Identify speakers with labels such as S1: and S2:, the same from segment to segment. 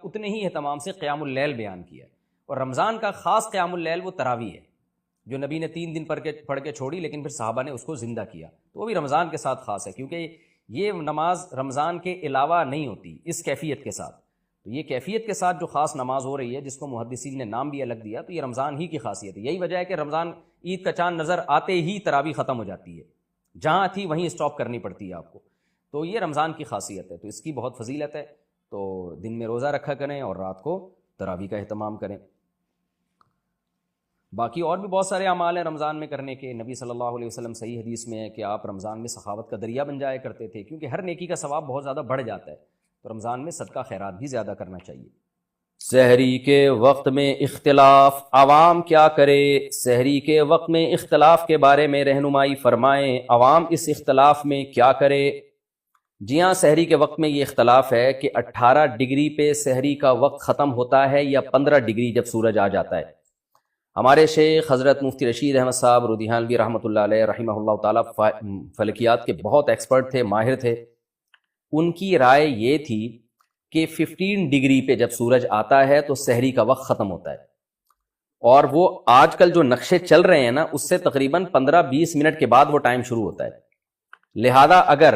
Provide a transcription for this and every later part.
S1: اتنے ہی اہتمام سے قیام اللیل بیان کیا ہے، اور رمضان کا خاص قیام اللیل وہ تراویح ہے جو نبی نے 3 دن پڑھ کے چھوڑی، لیکن پھر صحابہ نے اس کو زندہ کیا، تو وہ بھی رمضان کے ساتھ خاص ہے، کیونکہ یہ نماز رمضان کے علاوہ نہیں ہوتی اس کیفیت کے ساتھ، تو یہ کیفیت کے ساتھ جو خاص نماز ہو رہی ہے جس کو محدثین نے نام بھی الگ دیا، تو یہ رمضان ہی کی خاصیت ہے۔ یہی وجہ ہے کہ رمضان عید کا چاند نظر آتے ہی تراویح ختم ہو جاتی ہے، جہاں تھی وہیں اسٹاپ کرنی پڑتی ہے آپ کو، تو یہ رمضان کی خاصیت ہے، تو اس کی بہت فضیلت ہے، تو دن میں روزہ رکھا کریں اور رات کو تراویح کا اہتمام کریں۔ باقی اور بھی بہت سارے اعمال ہیں رمضان میں کرنے کے، نبی صلی اللہ علیہ وسلم صحیح حدیث میں ہے کہ آپ رمضان میں سخاوت کا دریا بن جایا کرتے تھے، کیونکہ ہر نیکی کا ثواب بہت زیادہ بڑھ جاتا ہے، تو رمضان میں صدقہ خیرات بھی زیادہ کرنا چاہیے۔ سحری کے وقت میں اختلاف، عوام کیا کرے؟ سحری کے وقت میں اختلاف کے بارے میں رہنمائی فرمائیں، عوام اس اختلاف میں کیا کرے؟ جی ہاں، سحری کے وقت میں یہ اختلاف ہے کہ 18 ڈگری پہ سحری کا وقت ختم ہوتا ہے یا 15 ڈگری جب سورج آ جاتا ہے۔ ہمارے شیخ حضرت مفتی رشید احمد صاحب رودیانوی رحمۃ اللہ علیہ رحمہ اللہ تعالیٰ فلکیات کے بہت ایکسپرٹ تھے، ماہر تھے، ان کی رائے یہ تھی کہ 15 ڈگری پہ جب سورج آتا ہے تو سحری کا وقت ختم ہوتا ہے، اور وہ آج کل جو نقشے چل رہے ہیں نا اس سے تقریباً 15-20 منٹ کے بعد وہ ٹائم شروع ہوتا ہے، لہذا اگر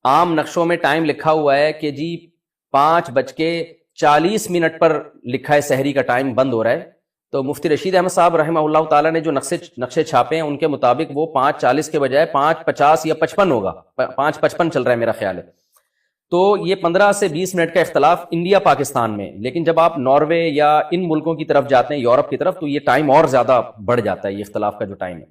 S1: عام نقشوں میں ٹائم لکھا ہوا ہے کہ جی 5:40 پر لکھا ہے سحری کا ٹائم بند ہو رہا ہے، تو مفتی رشید احمد صاحب رحمہ اللہ تعالیٰ نے جو نقشے چھاپے ہیں ان کے مطابق وہ 5:40 کے بجائے 5:50 یا 55 ہوگا، 5:55 چل رہا ہے میرا خیال ہے۔ تو یہ 15 سے 20 منٹ کا اختلاف انڈیا پاکستان میں، لیکن جب آپ ناروے یا ان ملکوں کی طرف جاتے ہیں یورپ کی طرف تو یہ ٹائم اور زیادہ بڑھ جاتا ہے، یہ اختلاف کا جو ٹائم ہے۔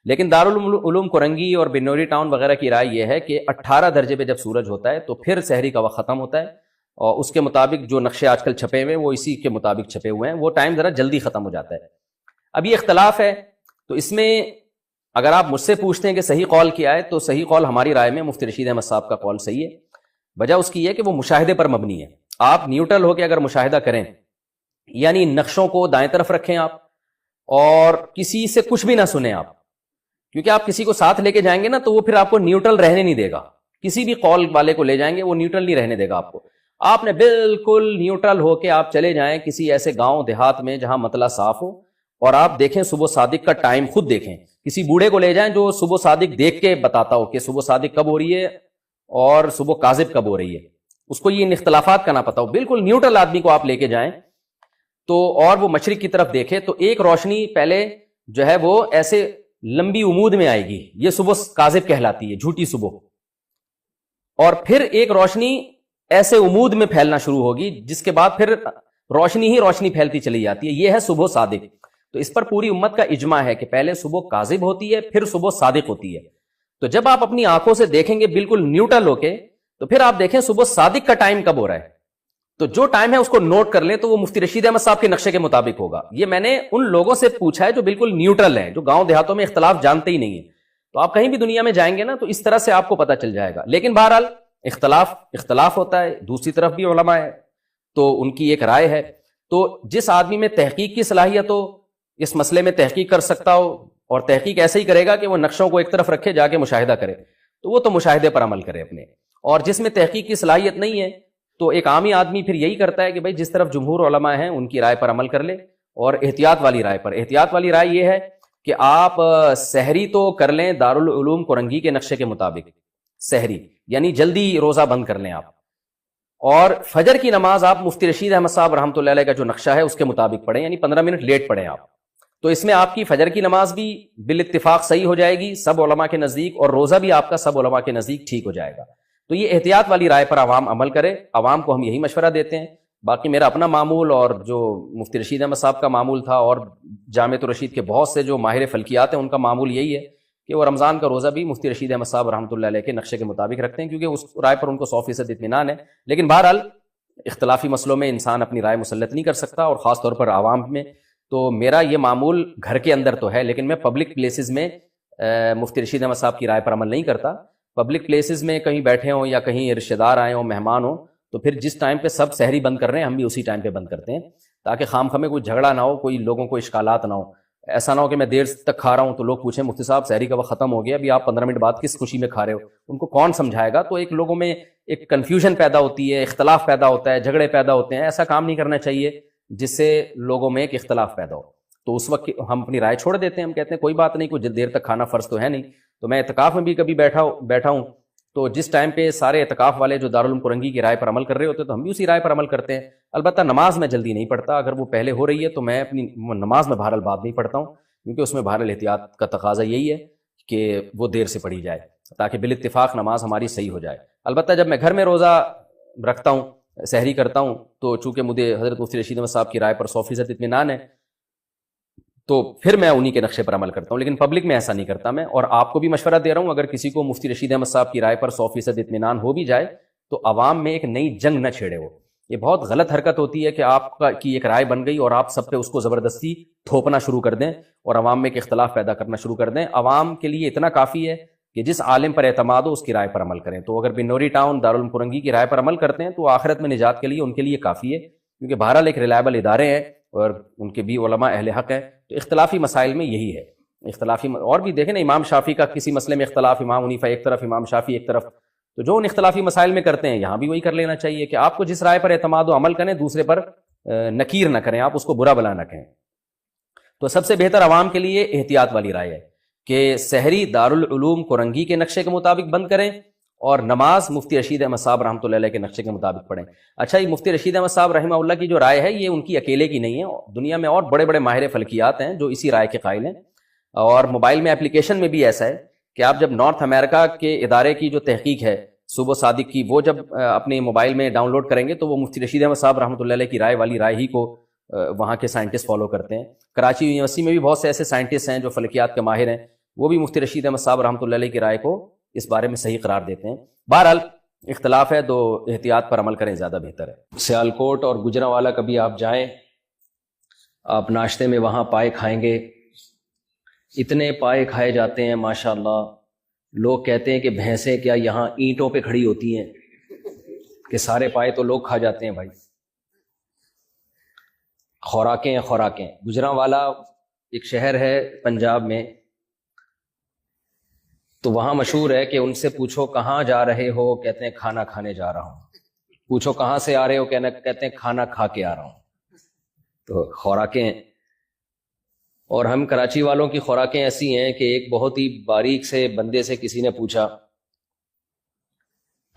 S1: لیکن دارالعلوم کورنگی اور بنوری ٹاؤن وغیرہ کی رائے یہ ہے کہ 18 درجے پہ جب سورج ہوتا ہے تو پھر سحری کا وقت ختم ہوتا ہے، اور اس کے مطابق جو نقشے آج کل چھپے ہوئے ہیں وہ اسی کے مطابق چھپے ہوئے ہیں، وہ ٹائم ذرا جلدی ختم ہو جاتا ہے۔ اب یہ اختلاف ہے، تو اس میں اگر آپ مجھ سے پوچھتے ہیں کہ صحیح قول کیا ہے تو صحیح قول ہماری رائے میں مفتی رشید احمد صاحب کا قول صحیح ہے۔ وجہ اس کی یہ کہ وہ مشاہدے پر مبنی ہے، آپ نیوٹرل ہو کے اگر مشاہدہ کریں، یعنی نقشوں کو دائیں طرف رکھیں آپ، اور کسی سے کچھ بھی نہ سنیں آپ، کیونکہ آپ کسی کو ساتھ لے کے جائیں گے نا تو وہ پھر آپ کو نیوٹرل رہنے نہیں دے گا، کسی بھی قول والے کو لے جائیں گے وہ نیوٹرل نہیں رہنے دے گا آپ کو، آپ نے بالکل نیوٹرل ہو کے آپ چلے جائیں کسی ایسے گاؤں دیہات میں جہاں مطلع صاف ہو، اور آپ دیکھیں صبح صادق کا ٹائم خود دیکھیں، کسی بوڑھے کو لے جائیں جو صبح صادق دیکھ کے بتاتا ہو کہ صبح صادق کب ہو رہی ہے اور صبح کاذب کب ہو رہی ہے، اس کو یہ ان اختلافات کا نہ پتا ہو، بالکل نیوٹرل آدمی کو آپ لے کے جائیں تو، اور وہ مشرق کی طرف دیکھے تو ایک روشنی پہلے جو ہے وہ ایسے لمبی عمود میں آئے گی، یہ صبح کاذب کہلاتی ہے، جھوٹی صبح، اور پھر ایک روشنی ایسے عمود میں پھیلنا شروع ہوگی جس کے بعد پھر روشنی ہی روشنی پھیلتی چلی جاتی ہے، یہ ہے صبح صادق۔ تو اس پر پوری امت کا اجماع ہے کہ پہلے صبح کاذب ہوتی ہے پھر صبح صادق ہوتی ہے، تو جب آپ اپنی آنکھوں سے دیکھیں گے بالکل نیوٹرل ہو کے تو پھر آپ دیکھیں صبح صادق کا ٹائم کب ہو رہا ہے، تو جو ٹائم ہے اس کو نوٹ کر لیں، تو وہ مفتی رشید احمد صاحب کے نقشے کے مطابق ہوگا۔ یہ میں نے ان لوگوں سے پوچھا ہے جو بالکل نیوٹرل ہیں، جو گاؤں دیہاتوں میں اختلاف جانتے ہی نہیں ہیں، تو آپ کہیں بھی دنیا میں جائیں گے نا تو اس طرح سے آپ کو پتہ چل جائے گا۔ لیکن بہرحال اختلاف ہوتا ہے، دوسری طرف بھی علماء ہے تو ان کی ایک رائے ہے، تو جس آدمی میں تحقیق کی صلاحیت ہو، اس مسئلے میں تحقیق کر سکتا ہو، اور تحقیق ایسے ہی کرے گا کہ وہ نقشوں کو ایک طرف رکھے جا کے مشاہدہ کرے، تو وہ تو مشاہدے پر عمل کرے اپنے، اور جس میں تحقیق کی صلاحیت نہیں ہے تو ایک عامی آدمی پھر یہی کرتا ہے کہ بھائی جس طرف جمہور علماء ہیں ان کی رائے پر عمل کر لے، اور احتیاط والی رائے یہ ہے کہ آپ سحری تو کر لیں دارالعلوم کورنگی کے نقشے کے مطابق، سحری یعنی جلدی روزہ بند کر لیں آپ، اور فجر کی نماز آپ مفتی رشید احمد صاحب رحمۃ اللہ علیہ کا جو نقشہ ہے اس کے مطابق پڑھیں، یعنی 15 منٹ لیٹ پڑھیں آپ، تو اس میں آپ کی فجر کی نماز بھی بالاتفاق صحیح ہو جائے گی سب علماء کے نزدیک، اور روزہ بھی آپ کا سب علماء کے نزدیک ٹھیک ہو جائے گا۔ تو یہ احتیاط والی رائے پر عوام عمل کرے، عوام کو ہم یہی مشورہ دیتے ہیں۔ باقی میرا اپنا معمول اور جو مفتی رشید احمد صاحب کا معمول تھا، اور جامعۃ الرشید کے بہت سے جو ماہر فلکیات ہیں ان کا معمول یہی ہے کہ وہ رمضان کا روزہ بھی مفتی رشید احمد صاحب رحمۃ اللہ علیہ کے نقشے کے مطابق رکھتے ہیں، کیونکہ اس رائے پر ان کو 100% اطمینان ہے۔ لیکن بہرحال اختلافی مسئلوں میں انسان اپنی رائے مسلط نہیں کر سکتا، اور خاص طور پر عوام میں۔ تو میرا یہ معمول گھر کے اندر تو ہے، لیکن میں پبلک پلیسز میں مفتی رشید احمد صاحب کی رائے پر عمل نہیں کرتا۔ پبلک پلیسز میں کہیں بیٹھے ہوں یا کہیں رشتہ دار آئے ہوں، مہمان ہوں، تو پھر جس ٹائم پہ سب سحری بند کر رہے ہیں ہم بھی اسی ٹائم پہ بند کرتے ہیں، تاکہ خام خامے کوئی جھگڑا نہ ہو، کوئی لوگوں کو اشکالات نہ ہو۔ ایسا نہ ہو کہ میں دیر تک کھا رہا ہوں تو لوگ پوچھیں مفتی صاحب سحری کا وقت ختم ہو گیا، ابھی آپ 15 منٹ بعد کس خوشی میں کھا رہے ہو، ان کو کون سمجھائے گا؟ تو ایک لوگوں میں ایک کنفیوژن پیدا ہوتی ہے، اختلاف پیدا ہوتا ہے، جھگڑے پیدا ہوتے ہیں. ایسا کام نہیں کرنا چاہیے جس سے لوگوں میں ایک اختلاف پیدا ہو. تو اس وقت ہم اپنی رائے چھوڑ دیتے ہیں، ہم کہتے ہیں کوئی بات نہیں، کوئی دیر تک کھانا فرض تو ہے نہیں. تو میں اعتکاف میں بھی کبھی بیٹھا ہوں، تو جس ٹائم پہ سارے اعتکاف والے جو دارالعلوم کرنگی کی رائے پر عمل کر رہے ہوتے ہیں تو ہم بھی اسی رائے پر عمل کرتے ہیں. البتہ نماز میں جلدی نہیں پڑھتا، اگر وہ پہلے ہو رہی ہے تو میں اپنی نماز میں بہرحال بعد نہیں پڑھتا ہوں، کیونکہ اس میں بہرحال احتیاط کا تقاضا یہی ہے کہ وہ دیر سے پڑھی جائے تاکہ بالاتفاق نماز ہماری صحیح ہو جائے. البتہ جب میں گھر میں روزہ رکھتا ہوں، سحری کرتا ہوں، تو چونکہ مجھے حضرت مفتی رشید احمد صاحب کی رائے پر 100% اطمینان ہے تو پھر میں انہی کے نقشے پر عمل کرتا ہوں. لیکن پبلک میں ایسا نہیں کرتا میں. اور آپ کو بھی مشورہ دے رہا ہوں، اگر کسی کو مفتی رشید احمد صاحب کی رائے پر 100% اطمینان ہو بھی جائے تو عوام میں ایک نئی جنگ نہ چھیڑے. وہ یہ بہت غلط حرکت ہوتی ہے کہ آپ کی ایک رائے بن گئی اور آپ سب پہ اس کو زبردستی تھوپنا شروع کر دیں اور عوام میں ایک اختلاف پیدا کرنا شروع کر دیں. عوام کے لیے اتنا کافی ہے کہ جس عالم پر اعتماد ہو اس کی رائے پر عمل کریں. تو اگر بنوری ٹاؤن دارالعلوم کرنگی کی رائے پر عمل کرتے ہیں تو آخرت میں نجات کے لیے ان کے لیے کافی ہے، کیونکہ بہرحال ایک ریلائبل ادارے ہیں اور ان کے بھی علماء اہل حق ہیں. تو اختلافی مسائل میں یہی ہے. اور بھی دیکھیں نا، امام شافعی کا کسی مسئلے میں اختلاف، امام حنیفہ ایک طرف، امام شافعی ایک طرف. تو جو ان اختلافی مسائل میں کرتے ہیں یہاں بھی وہی کر لینا چاہیے کہ آپ کو جس رائے پر اعتماد ہو عمل کریں، دوسرے پر نکیر نہ کریں، آپ اس کو برا بلا نہ کہیں. تو سب سے بہتر عوام کے لیے احتیاط والی رائے ہے کہ سحری دارالعلوم کرنگی کے نقشے کے مطابق بند کریں اور نماز مفتی رشید احمد صاحب رحمۃ اللہ علیہ کے نقشے کے مطابق پڑھیں. اچھا، یہ مفتی رشید احمد صاحب رحمہ اللہ کی جو رائے ہے یہ ان کی اکیلے کی نہیں ہے، دنیا میں اور بڑے بڑے ماہر فلکیات ہیں جو اسی رائے کے قائل ہیں. اور موبائل میں اپلیکیشن میں بھی ایسا ہے کہ آپ جب نارتھ امریکہ کے ادارے کی جو تحقیق ہے صوبہ صادق کی، وہ جب اپنے موبائل میں ڈاؤن لوڈ کریں گے تو وہ مفتی رشید احمد صاحب رحمۃ اللہ علیہ کی رائے والی رائے ہی کو وہاں کے سائنٹسٹ فالو کرتے ہیں. کراچی یونیورسٹی میں بھی بہت سے ایسے سائنٹسٹ ہیں جو فلکیات کے ماہر ہیں، وہ بھی مفتی رشید احمد صاحب رحمۃ اللہ علیہ کی رائے کو اس بارے میں صحیح قرار دیتے ہیں. بہرحال اختلاف ہے تو احتیاط پر عمل کریں، زیادہ بہتر ہے. سیالکوٹ اور گجرانوالا کبھی آپ جائیں، آپ ناشتے میں وہاں پائے کھائیں گے، اتنے پائے کھائے جاتے ہیں ماشاءاللہ. لوگ کہتے ہیں کہ بھینسیں کیا یہاں اینٹوں پہ کھڑی ہوتی ہیں کہ سارے پائے تو لوگ کھا جاتے ہیں. بھائی خوراکیں ہیں خوراکیں. گجرانوالا ایک شہر ہے پنجاب میں، تو وہاں مشہور ہے کہ ان سے پوچھو کہاں جا رہے ہو، کہتے ہیں کھانا کھانے جا رہا ہوں. پوچھو کہاں سے آ رہے ہو، کہتے ہیں کھانا کھا کے آ رہا ہوں. تو خوراکیں ہیں. اور ہم کراچی والوں کی خوراکیں ایسی ہیں کہ ایک بہت ہی باریک سے بندے سے کسی نے پوچھا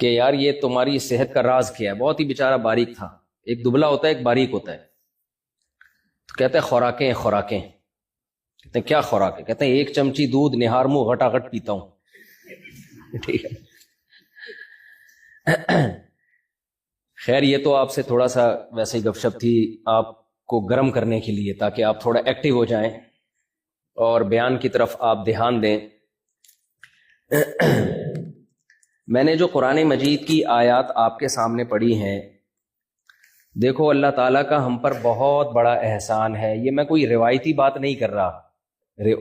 S1: کہ یار یہ تمہاری صحت کا راز کیا ہے. بہت ہی بیچارہ باریک تھا، ایک دبلا ہوتا ہے ایک باریک ہوتا ہے. تو کہتے ہیں خوراکیں ہیں خوراکیں. کہتے ہیں کیا خوراک ہے؟ کہتے ہیں ایک چمچی دودھ نہار منہ گھٹا گھٹ پیتا ہوں. ٹھیک ہے. خیر یہ تو آپ سے تھوڑا سا ویسے ہی گپ شپ تھی، آپ کو گرم کرنے کے لیے، تاکہ آپ تھوڑا ایکٹیو ہو جائیں اور بیان کی طرف آپ دھیان دیں. میں نے جو قرآن مجید کی آیات آپ کے سامنے پڑھی ہیں، دیکھو اللہ تعالیٰ کا ہم پر بہت بڑا احسان ہے. یہ میں کوئی روایتی بات نہیں کر رہا.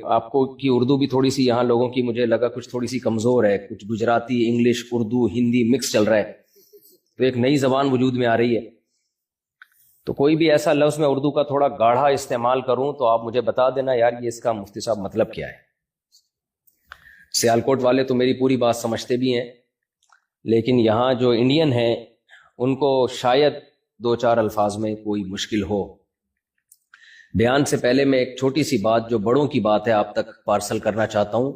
S1: آپ کو کی اردو بھی تھوڑی سی یہاں لوگوں کی مجھے لگا کچھ تھوڑی سی کمزور ہے، کچھ گجراتی، انگلش، اردو، ہندی مکس چل رہا ہے، تو ایک نئی زبان وجود میں آ رہی ہے. تو کوئی بھی ایسا لفظ میں اردو کا تھوڑا گاڑھا استعمال کروں تو آپ مجھے بتا دینا یار یہ اس کا مفتی صاحب مطلب کیا ہے. سیالکوٹ والے تو میری پوری بات سمجھتے بھی ہیں، لیکن یہاں جو انڈین ہیں ان کو شاید دو چار الفاظ میں کوئی مشکل ہو. بیان سے پہلے میں ایک چھوٹی سی بات جو بڑوں کی بات ہے آپ تک پارسل کرنا چاہتا ہوں.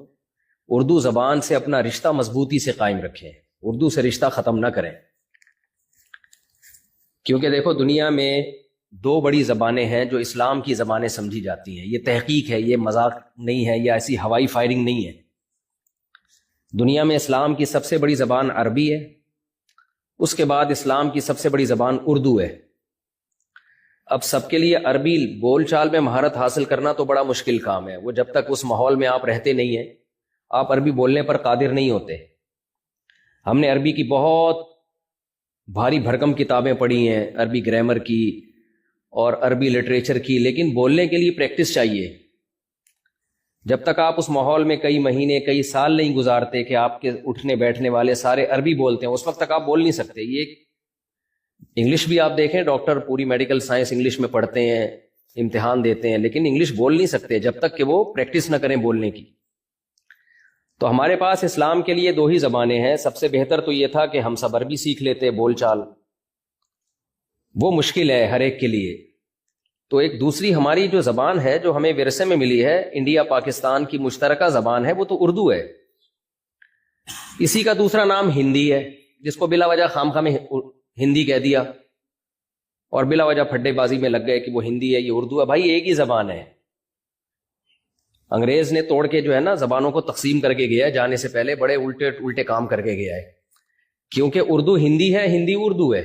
S1: اردو زبان سے اپنا رشتہ مضبوطی سے قائم رکھیں، اردو سے رشتہ ختم نہ کریں. کیونکہ دیکھو دنیا میں دو بڑی زبانیں ہیں جو اسلام کی زبانیں سمجھی جاتی ہیں. یہ تحقیق ہے، یہ مذاق نہیں ہے، یہ ایسی ہوائی فائرنگ نہیں ہے. دنیا میں اسلام کی سب سے بڑی زبان عربی ہے، اس کے بعد اسلام کی سب سے بڑی زبان اردو ہے. اب سب کے لیے عربی بول چال میں مہارت حاصل کرنا تو بڑا مشکل کام ہے. وہ جب تک اس ماحول میں آپ رہتے نہیں ہیں آپ عربی بولنے پر قادر نہیں ہوتے. ہم نے عربی کی بہت بھاری بھرکم کتابیں پڑھی ہیں، عربی گرامر کی اور عربی لٹریچر کی، لیکن بولنے کے لیے پریکٹس چاہیے. جب تک آپ اس ماحول میں کئی مہینے کئی سال نہیں گزارتے کہ آپ کے اٹھنے بیٹھنے والے سارے عربی بولتے ہیں، اس وقت تک آپ بول نہیں سکتے. یہ انگلش بھی آپ دیکھیں، ڈاکٹر پوری میڈیکل سائنس انگلش میں پڑھتے ہیں، امتحان دیتے ہیں، لیکن انگلش بول نہیں سکتے جب تک کہ وہ پریکٹس نہ کریں بولنے کی. تو ہمارے پاس اسلام کے لیے 2 ہی زبانیں ہیں. سب سے بہتر تو یہ تھا کہ ہم سب عربی سیکھ لیتے, بول چال, وہ مشکل ہے ہر ایک کے لیے. تو ایک دوسری ہماری جو زبان ہے جو ہمیں ورثے میں ملی ہے, انڈیا پاکستان کی مشترکہ زبان ہے, وہ تو اردو ہے. اسی کا دوسرا نام ہندی ہے, جس کو بلا وجہ خام خواہ میں ہندی کہہ دیا اور بلا وجہ پھڈے بازی میں لگ گئے کہ وہ ہندی ہے, یہ اردو ہے. بھائی ایک ہی زبان ہے. انگریز نے توڑ کے جو ہے نا زبانوں کو تقسیم کر کے گیا ہے, جانے سے پہلے بڑے الٹے کام کر کے گیا ہے. کیونکہ اردو ہندی ہے, ہندی اردو ہے.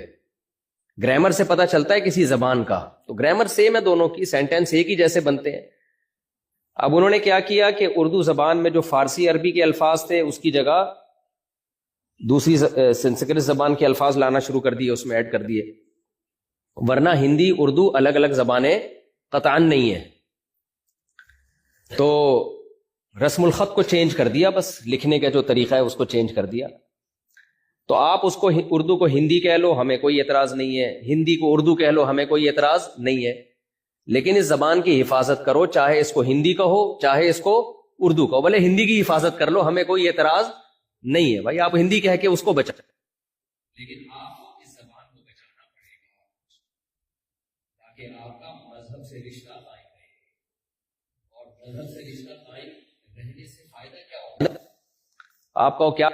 S1: گرامر سے پتہ چلتا ہے کسی زبان کا, تو گرامر سیم ہے دونوں کی, سینٹینس ایک ہی جیسے بنتے ہیں. اب انہوں نے کیا کیا کہ اردو زبان میں جو فارسی عربی کے الفاظ تھے اس کی جگہ دوسری سنسکرت زبان کے الفاظ لانا شروع کر دیے, اس میں ایڈ کر دیے. ورنہ ہندی اردو الگ الگ زبانیں قطعاً نہیں ہیں. تو رسم الخط کو چینج کر دیا, بس لکھنے کا جو طریقہ ہے اس کو چینج کر دیا. تو آپ اس کو اردو کو ہندی کہہ لو, ہمیں کوئی اعتراض نہیں ہے. ہندی کو اردو کہہ لو, ہمیں کوئی اعتراض نہیں ہے. لیکن اس زبان کی حفاظت کرو, چاہے اس کو ہندی کہو چاہے اس کو اردو کہو. بھلے ہندی کی حفاظت کر لو, ہمیں کوئی اعتراض نہیں ہے. بھائی آپ ہندی کہہ کے اس کو بچا, لیکن آپ کو اس زبان کو بچانا پڑے گا تاکہ آپ کا مذہب سے رشتہ قائم رہے. اور مذہب سے رشتہ قائم رہنے سے فائدہ کیا ہوگا؟ آپ کو کیا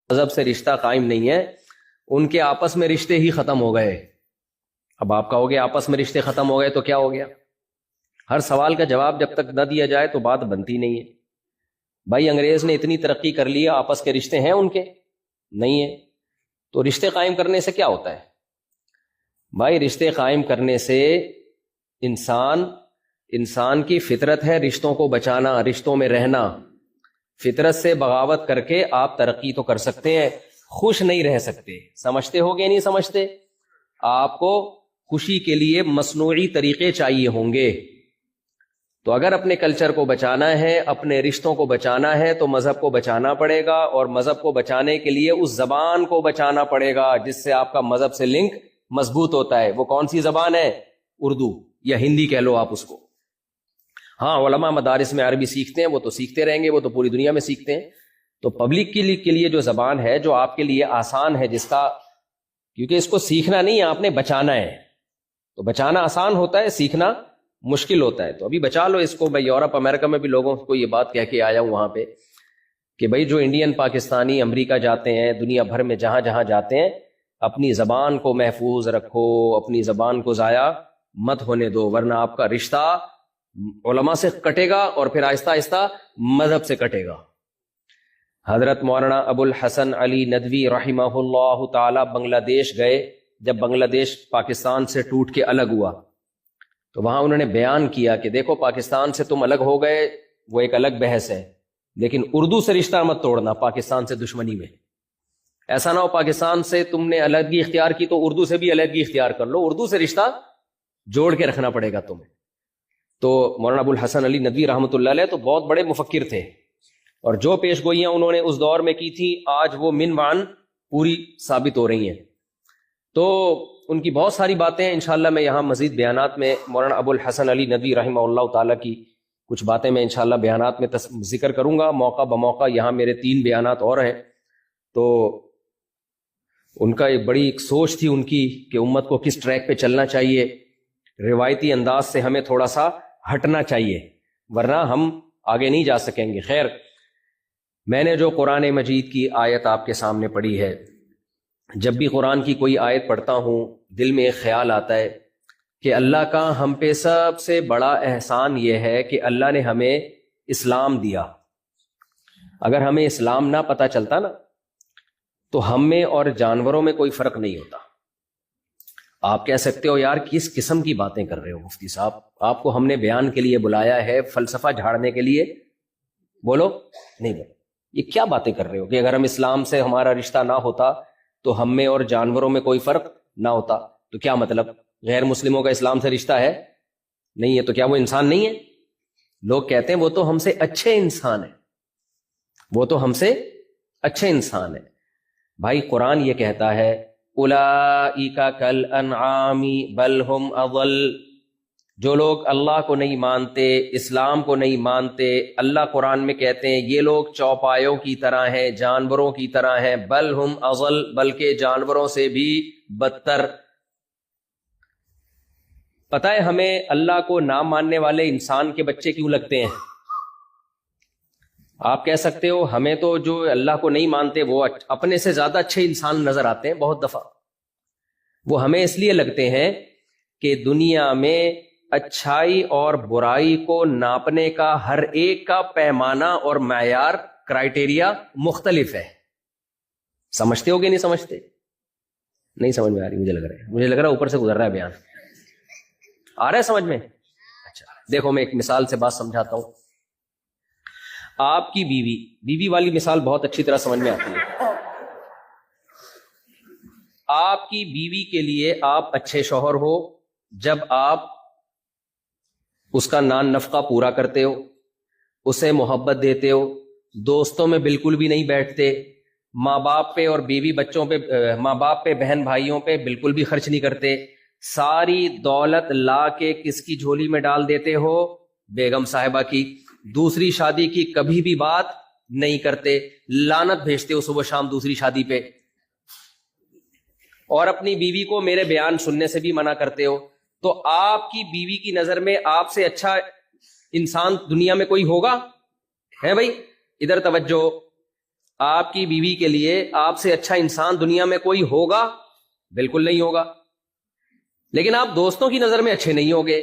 S1: مذہب سے رشتہ قائم نہیں ہے, ان کے آپس میں رشتے ہی ختم ہو گئے. اب آپ کہو گے آپس میں رشتے ختم ہو گئے تو کیا ہو گیا؟ ہر سوال کا جواب جب تک نہ دیا جائے تو بات بنتی نہیں ہے. بھائی انگریز نے اتنی ترقی کر لی, آپس کے رشتے ہیں ان کے؟ نہیں ہے. تو رشتے قائم کرنے سے کیا ہوتا ہے؟ بھائی رشتے قائم کرنے سے انسان کی فطرت ہے رشتوں کو بچانا, رشتوں میں رہنا. فطرت سے بغاوت کر کے آپ ترقی تو کر سکتے ہیں, خوش نہیں رہ سکتے. سمجھتے ہو گے نہیں سمجھتے؟ آپ کو خوشی کے لیے مصنوعی طریقے چاہیے ہوں گے. تو اگر اپنے کلچر کو بچانا ہے, اپنے رشتوں کو بچانا ہے, تو مذہب کو بچانا پڑے گا. اور مذہب کو بچانے کے لیے اس زبان کو بچانا پڑے گا جس سے آپ کا مذہب سے لنک مضبوط ہوتا ہے. وہ کون سی زبان ہے؟ اردو یا ہندی کہہ لو آپ اس کو. ہاں علماء مدارس میں عربی سیکھتے ہیں, وہ تو سیکھتے رہیں گے, وہ تو پوری دنیا میں سیکھتے ہیں. تو پبلک کے لیے جو زبان ہے جو آپ کے لیے آسان ہے, جس کا, کیونکہ اس کو سیکھنا نہیں ہے, آپ نے بچانا ہے. تو بچانا آسان ہوتا ہے, سیکھنا مشکل ہوتا ہے. تو ابھی بچا لو اس کو. میں یورپ امریکہ میں بھی لوگوں کو یہ بات کہہ کے آیا ہوں وہاں پہ کہ بھائی جو انڈین پاکستانی امریکہ جاتے ہیں, دنیا بھر میں جہاں جہاں جاتے ہیں, اپنی زبان کو محفوظ رکھو, اپنی زبان کو ضائع مت ہونے دو, ورنہ آپ کا رشتہ علماء سے کٹے گا اور پھر آہستہ آہستہ مذہب سے کٹے گا. حضرت مولانا ابو الحسن علی ندوی رحمہ اللہ تعالی بنگلہ دیش گئے. جب بنگلہ دیش پاکستان سے ٹوٹ کے الگ ہوا تو وہاں انہوں نے بیان کیا کہ دیکھو پاکستان سے تم الگ ہو گئے, وہ ایک الگ بحث ہے, لیکن اردو سے رشتہ مت توڑنا پاکستان سے دشمنی میں. ایسا نہ ہو پاکستان سے تم نے الگی اختیار کی تو اردو سے بھی الگی اختیار کر لو. اردو سے رشتہ جوڑ کے رکھنا پڑے گا تمہیں. تو مولانا ابو الحسن علی ندوی رحمۃ اللہ علیہ تو بہت بڑے مفکر تھے, اور جو پیش گوئیاں انہوں نے اس دور میں کی تھی آج وہ من معن پوری ثابت ہو رہی ہیں. تو ان کی بہت ساری باتیں انشاءاللہ میں یہاں مزید بیانات میں مولانا ابو الحسن علی ندوی رحمہ اللہ تعالیٰ کی کچھ باتیں میں انشاءاللہ بیانات میں ذکر کروں گا موقع بموقع. یہاں میرے 3 بیانات اور ہیں. تو ان کا ایک بڑی ایک سوچ تھی ان کی کہ امت کو کس ٹریک پہ چلنا چاہیے, روایتی انداز سے ہمیں تھوڑا سا ہٹنا چاہیے ورنہ ہم آگے نہیں جا سکیں گے. خیر, میں نے جو قرآن مجید کی آیت آپ کے سامنے پڑھی ہے, جب بھی قرآن کی کوئی آیت پڑھتا ہوں دل میں ایک خیال آتا ہے کہ اللہ کا ہم پہ سب سے بڑا احسان یہ ہے کہ اللہ نے ہمیں اسلام دیا. اگر ہمیں اسلام نہ پتہ چلتا نا تو ہم میں اور جانوروں میں کوئی فرق نہیں ہوتا. آپ کہہ سکتے ہو یار کس قسم کی باتیں کر رہے ہو مفتی صاحب, آپ کو ہم نے بیان کے لیے بلایا ہے, فلسفہ جھاڑنے کے لیے بولو نہیں بولو. یہ کیا باتیں کر رہے ہو کہ اگر ہم اسلام سے ہمارا رشتہ نہ ہوتا تو ہم میں اور جانوروں میں کوئی فرق نہ ہوتا. تو کیا مطلب غیر مسلموں کا اسلام سے رشتہ ہے نہیں ہے, تو کیا وہ انسان نہیں ہے؟ لوگ کہتے ہیں وہ تو ہم سے اچھے انسان ہیں, وہ تو ہم سے اچھے انسان ہیں. بھائی قرآن یہ کہتا ہے اولئک کالانعام بل ہم اضل, جو لوگ اللہ کو نہیں مانتے، اسلام کو نہیں مانتے، اللہ قرآن میں کہتے ہیں یہ لوگ چوپایوں کی طرح ہیں، جانوروں کی طرح ہیں، بل ہم اضل، بلکہ جانوروں سے بھی بدتر۔ پتہ ہے ہمیں اللہ کو نہ ماننے والے انسان کے بچے کیوں لگتے ہیں؟ آپ کہہ سکتے ہو ہمیں تو جو اللہ کو نہیں مانتے وہ اپنے سے زیادہ اچھے انسان نظر آتے ہیں، بہت دفعہ وہ ہمیں اس لیے لگتے ہیں کہ دنیا میں اچھائی اور برائی کو ناپنے کا ہر ایک کا پیمانہ اور معیار، کرائیٹیریا مختلف ہے۔ سمجھتے ہو کہ نہیں سمجھتے؟ نہیں سمجھ میں آ رہی، مجھے لگ رہا ہے اوپر سے گزر رہا ہے بیان۔ آ رہا ہے سمجھ میں؟ اچھا دیکھو میں ایک مثال سے بات سمجھاتا ہوں۔ آپ کی بیوی والی مثال بہت اچھی طرح سمجھ میں آتی ہے۔ آپ کی بیوی کے لیے آپ اچھے شوہر ہو جب آپ اس کا نان نفقہ پورا کرتے ہو، اسے محبت دیتے ہو، دوستوں میں بالکل بھی نہیں بیٹھتے، ماں باپ پہ اور بیوی بچوں پہ، ماں باپ پہ بہن بھائیوں پہ بالکل بھی خرچ نہیں کرتے، ساری دولت لا کے کس کی جھولی میں ڈال دیتے ہو؟ بیگم صاحبہ کی۔ دوسری شادی کی کبھی بھی بات نہیں کرتے، لعنت بھیجتے ہو صبح شام دوسری شادی پہ، اور اپنی بیوی کو میرے بیان سننے سے بھی منع کرتے ہو۔ تو آپ کی بیوی کی نظر میں آپ سے اچھا انسان دنیا میں کوئی ہوگا؟ ہے بھائی ادھر توجہ، آپ کی بیوی کے لیے آپ سے اچھا انسان دنیا میں کوئی ہوگا؟ بالکل نہیں ہوگا۔ لیکن آپ دوستوں کی نظر میں اچھے نہیں ہوگے،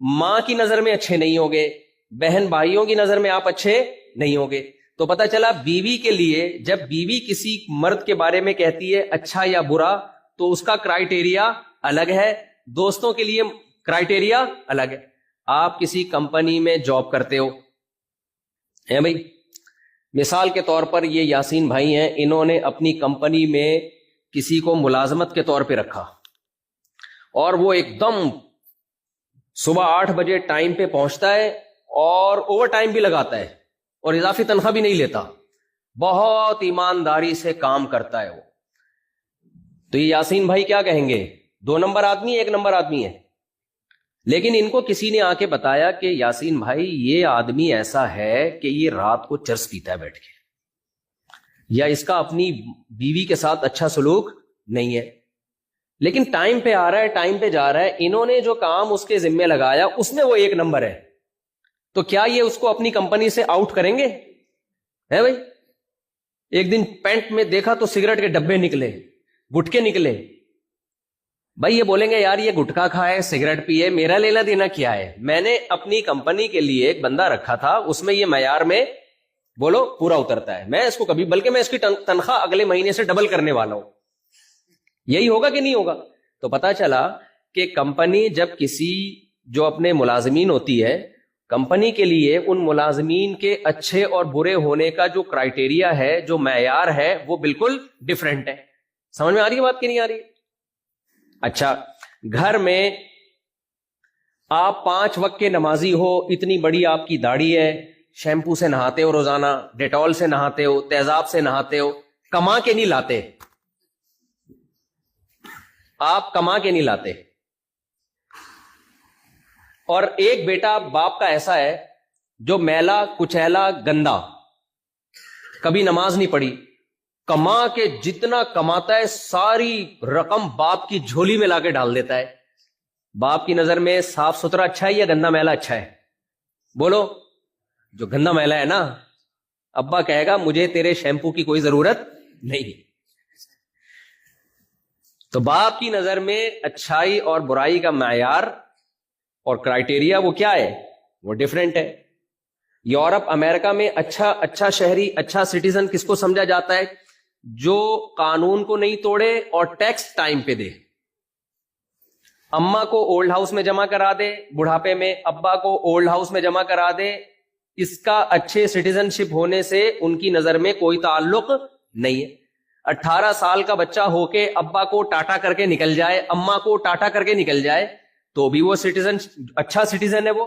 S1: ماں کی نظر میں اچھے نہیں ہوگے، بہن بھائیوں کی نظر میں آپ اچھے نہیں ہوگے۔ تو پتہ چلا بیوی کے لیے جب بیوی کسی مرد کے بارے میں کہتی ہے اچھا یا برا تو اس کا کرائیٹیریا الگ ہے، دوستوں کے لیے کرائیٹیریا الگ ہے۔ آپ کسی کمپنی میں جاب کرتے ہو ہیں بھائی، مثال کے طور پر یہ یاسین بھائی ہیں، انہوں نے اپنی کمپنی میں کسی کو ملازمت کے طور پہ رکھا اور وہ ایک دم صبح 8 بجے ٹائم پہ پہنچتا ہے اور اوور ٹائم بھی لگاتا ہے اور اضافی تنخواہ بھی نہیں لیتا، بہت ایمانداری سے کام کرتا ہے وہ۔ تو یہ یاسین بھائی کیا کہیں گے؟ 2 نمبر آدمی ہے، 1 نمبر آدمی ہے؟ لیکن ان کو کسی نے آ کے بتایا کہ یاسین بھائی یہ آدمی ایسا ہے کہ یہ رات کو چرس پیتا ہے بیٹھ کے، یا اس کا اپنی بیوی کے ساتھ اچھا سلوک نہیں ہے، لیکن ٹائم پہ آ رہا ہے، ٹائم پہ جا رہا ہے، انہوں نے جو کام اس کے ذمے لگایا اس میں وہ 1 نمبر ہے، تو کیا یہ اس کو اپنی کمپنی سے آؤٹ کریں گے؟ ہے بھائی، ایک دن پینٹ میں دیکھا تو سگریٹ کے ڈبے نکلے، گٹکے نکلے، بھائی یہ بولیں گے یار یہ گٹکا کھائے، سگریٹ پیے، میرا لینا دینا کیا ہے؟ میں نے اپنی کمپنی کے لیے ایک بندہ رکھا تھا، اس میں یہ معیار میں بولو پورا اترتا ہے، میں اس کو کبھی، بلکہ میں اس کی تنخواہ اگلے مہینے سے ڈبل کرنے والا ہوں۔ یہی ہوگا کہ نہیں ہوگا؟ تو پتا چلا کہ کمپنی جب کسی جو اپنے ملازمین ہوتی ہے، کمپنی کے لیے ان ملازمین کے اچھے اور برے ہونے کا جو کرائیٹیریا ہے، جو معیار ہے، وہ بالکل ڈیفرنٹ ہے۔ سمجھ میں آ رہی ہے بات کہ نہیں آ رہی؟ اچھا، گھر میں آپ 5 وقت کے نمازی ہو، اتنی بڑی آپ کی داڑھی ہے، شیمپو سے نہاتے ہو روزانہ، ڈیٹول سے نہاتے ہو، تیزاب سے نہاتے ہو، کما کے نہیں لاتے، آپ کما کے نہیں لاتے، اور ایک بیٹا باپ کا ایسا ہے جو میلا کچیلا گندا، کبھی نماز نہیں پڑھی، کما کے جتنا کماتا ہے ساری رقم باپ کی جھولی میں لا کے ڈال دیتا ہے۔ باپ کی نظر میں صاف ستھرا اچھا ہے یا گندا میلا اچھا ہے؟ بولو، جو گندا میلا ہے نا، ابا کہے گا مجھے تیرے شیمپو کی کوئی ضرورت نہیں۔ تو باپ کی نظر میں اچھائی اور برائی کا معیار اور کرائیٹیریا وہ کیا ہے؟ وہ ڈیفرنٹ ہے۔ یورپ امریکہ میں اچھا شہری، اچھا سٹیزن کس کو سمجھا جاتا ہے؟ جو قانون کو نہیں توڑے اور ٹیکس ٹائم پہ دے، اماں کو اولڈ ہاؤس میں جمع کرا دے بڑھاپے میں، ابا کو اولڈ ہاؤس میں جمع کرا دے، اس کا اچھے سٹیزن شپ ہونے سے ان کی نظر میں کوئی تعلق نہیں ہے۔ 18 سال کا بچہ ہو کے ابا کو ٹاٹا کر کے نکل جائے، اماں کو ٹاٹا کر کے نکل جائے، تو بھی وہ سٹیزن، اچھا سٹیزن ہے، وہ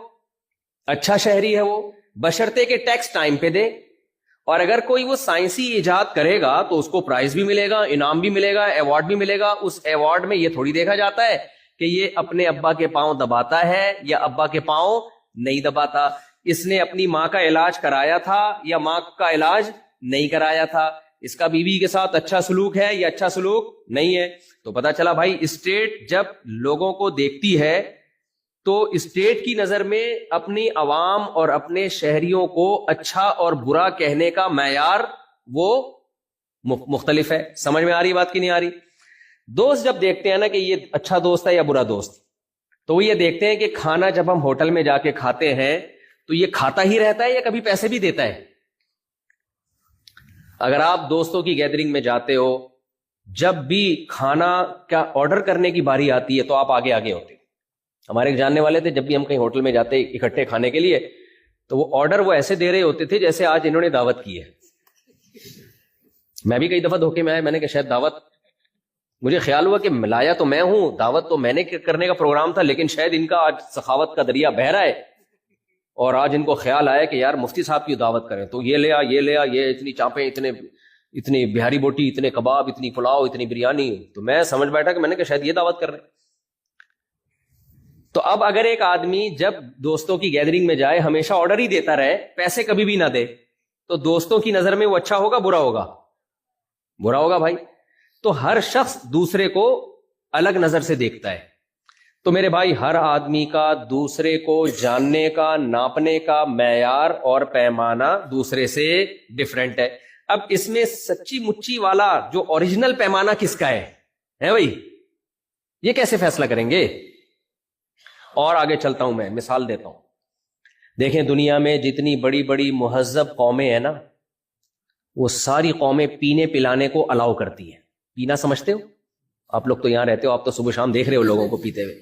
S1: اچھا شہری ہے، وہ بشرطے کہ ٹیکس ٹائم پہ دے۔ اور اگر کوئی وہ سائنسی ایجاد کرے گا تو اس کو پرائز بھی ملے گا، انعام بھی ملے گا، ایوارڈ بھی ملے گا۔ اس ایوارڈ میں یہ تھوڑی دیکھا جاتا ہے
S2: کہ یہ اپنے ابا کے پاؤں دباتا ہے یا ابا کے پاؤں نہیں دباتا، اس نے اپنی ماں کا علاج کرایا تھا یا ماں کا علاج نہیں کرایا تھا، اس کا بیوی کے ساتھ اچھا سلوک ہے یا اچھا سلوک نہیں ہے۔ تو پتا چلا بھائی اسٹیٹ جب لوگوں کو دیکھتی ہے تو اسٹیٹ کی نظر میں اپنی عوام اور اپنے شہریوں کو اچھا اور برا کہنے کا معیار وہ مختلف ہے۔ سمجھ میں آ رہی بات کی نہیں آ رہی؟ دوست جب دیکھتے ہیں نا کہ یہ اچھا دوست ہے یا برا دوست، تو وہ یہ دیکھتے ہیں کہ کھانا جب ہم ہوٹل میں جا کے کھاتے ہیں تو یہ کھاتا ہی رہتا ہے یا کبھی پیسے بھی دیتا ہے۔ اگر آپ دوستوں کی گیدرنگ میں جاتے ہو، جب بھی کھانا کا آرڈر کرنے کی باری آتی ہے تو آپ آگے آگے ہوتے۔ ہمارے ایک جاننے والے تھے، جب بھی ہم کہیں ہوٹل میں جاتے اکٹھے کھانے کے لیے تو وہ آرڈر وہ ایسے دے رہے ہوتے تھے جیسے آج انہوں نے دعوت کی ہے۔ میں بھی کئی دفعہ دھوکے میں آیا، میں نے کہا شاید دعوت، مجھے خیال ہوا کہ ملایا تو میں ہوں، دعوت تو میں نے کرنے کا پروگرام تھا، لیکن شاید ان کا آج سخاوت کا دریا بہہ رہا ہے اور آج ان کو خیال آیا کہ یار مفتی صاحب کی دعوت کریں، تو یہ لیا یہ لیا، یہ اتنی چاپیں، اتنی بہاری بوٹی، اتنے کباب، اتنی پلاؤ، اتنی بریانی۔ تو میں سمجھ بیٹھا کہ میں نے کہا شاید یہ دعوت کر رہے ہیں۔ تو اب اگر ایک آدمی جب دوستوں کی گیدرنگ میں جائے ہمیشہ آرڈر ہی دیتا رہے، پیسے کبھی بھی نہ دے، تو دوستوں کی نظر میں وہ اچھا ہوگا برا ہوگا؟ برا ہوگا بھائی۔ تو ہر شخص دوسرے کو الگ نظر سے دیکھتا ہے۔ تو میرے بھائی ہر آدمی کا دوسرے کو جاننے کا، ناپنے کا معیار اور پیمانہ دوسرے سے ڈیفرنٹ ہے۔ اب اس میں سچی مچی والا جو اوریجنل پیمانہ کس کا ہے بھائی، یہ کیسے فیصلہ کریں گے؟ اور آگے چلتا ہوں، میں مثال دیتا ہوں۔ دیکھیں دنیا میں جتنی بڑی بڑی مہذب قومیں ہیں نا، وہ ساری قومیں پینے پلانے کو الاؤ کرتی ہیں۔ پینا سمجھتے ہو؟ آپ لوگ تو یہاں رہتے ہو، آپ تو صبح شام دیکھ رہے ہو لوگوں کو پیتے ہوئے۔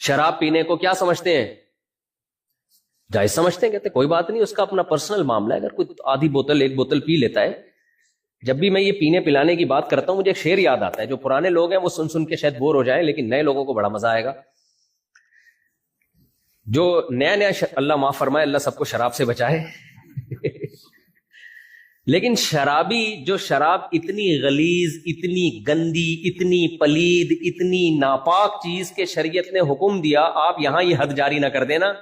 S2: شراب پینے کو کیا سمجھتے ہیں؟ جائز سمجھتے ہیں، کہتے ہیں کوئی بات نہیں، اس کا اپنا پرسنل معاملہ ہے، اگر کوئی آدھی بوتل ایک بوتل پی لیتا ہے۔ جب بھی میں یہ پینے پلانے کی بات کرتا ہوں مجھے ایک شعر یاد آتا ہے، جو پرانے لوگ ہیں وہ سن سن کے شاید بور ہو جائیں، لیکن نئے لوگوں کو بڑا مزہ آئے گا۔ جو نیا اللہ معاف فرمائے، اللہ سب کو شراب سے بچائے لیکن شرابی جو شراب اتنی غلیظ، اتنی گندی، اتنی پلید، اتنی ناپاک چیز کے شریعت نے حکم دیا، آپ یہاں یہ حد جاری نہ کر دینا۔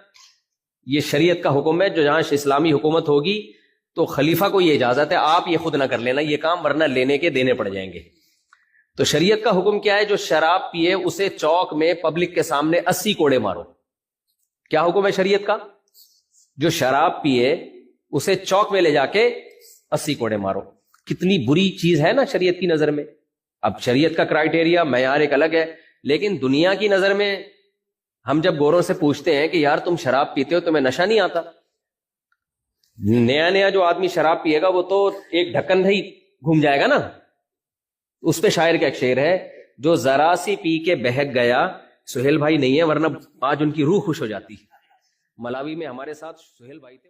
S2: یہ شریعت کا حکم ہے، جو جہاں اسلامی حکومت ہوگی تو خلیفہ کو یہ اجازت ہے، آپ یہ خود نہ کر لینا یہ کام، ورنہ لینے کے دینے پڑ جائیں گے۔ تو شریعت کا حکم کیا ہے؟ جو شراب پیے اسے چوک میں پبلک کے سامنے 80 کوڑے مارو۔ کیا حکم ہے شریعت کا؟ جو شراب پیے اسے چوک میں لے جا کے 80 کوڑے مارو۔ کتنی بری چیز ہے نا شریعت کی نظر میں۔ اب شریعت کا کرائٹیریا معیار ایک الگ ہے، لیکن دنیا کی نظر میں ہم جب گوروں سے پوچھتے ہیں کہ یار تم شراب پیتے ہو تمہیں نشہ نہیں آتا؟ نیا نیا جو آدمی شراب پیے گا وہ تو ایک ڈھکن ہی گھوم جائے گا نا۔ اس پہ شاعر کا ایک شعر ہے، جو ذرا سی پی کے بہک گیا، سہیل بھائی نہیں ہے ورنہ آج ان کی روح خوش ہو جاتی۔ ملاوی میں ہمارے ساتھ سہیل بھائی تھے۔